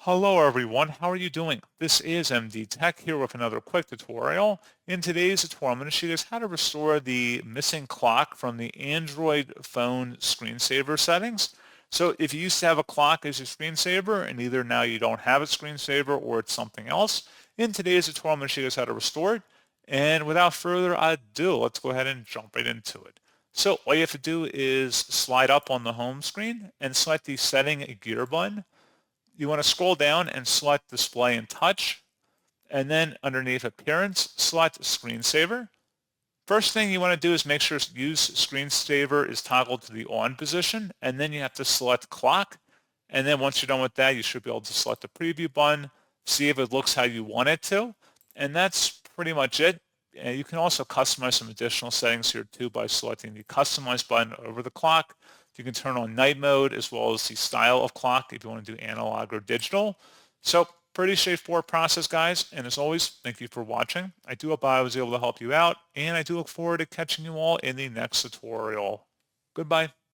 Hello everyone, how are you doing? This is MD Tech here with another quick tutorial. In today's tutorial, I'm going to show you guys how to restore the missing clock from the Android phone screensaver settings. So if you used to have a clock as your screensaver and either now you don't have a screensaver or it's something else, in today's tutorial I'm going to show you guys how to restore it. And without further ado, let's go ahead and jump right into it. So all you have to do is slide up on the home screen and select the setting gear button. You want to scroll down and select Display and Touch, and then underneath Appearance, select Screensaver. First thing you want to do is make sure Use Screensaver is toggled to the on position, and then you have to select Clock. And then once you're done with that, you should be able to select the Preview button, see if it looks how you want it to, and that's pretty much it. And you can also customize some additional settings here too by selecting the Customize button over the clock. You can turn on night mode as well as the style of clock if you want to do analog or digital. So pretty straightforward process, guys. And as always, thank you for watching. I do hope I was able to help you out, and I do look forward to catching you all in the next tutorial. Goodbye.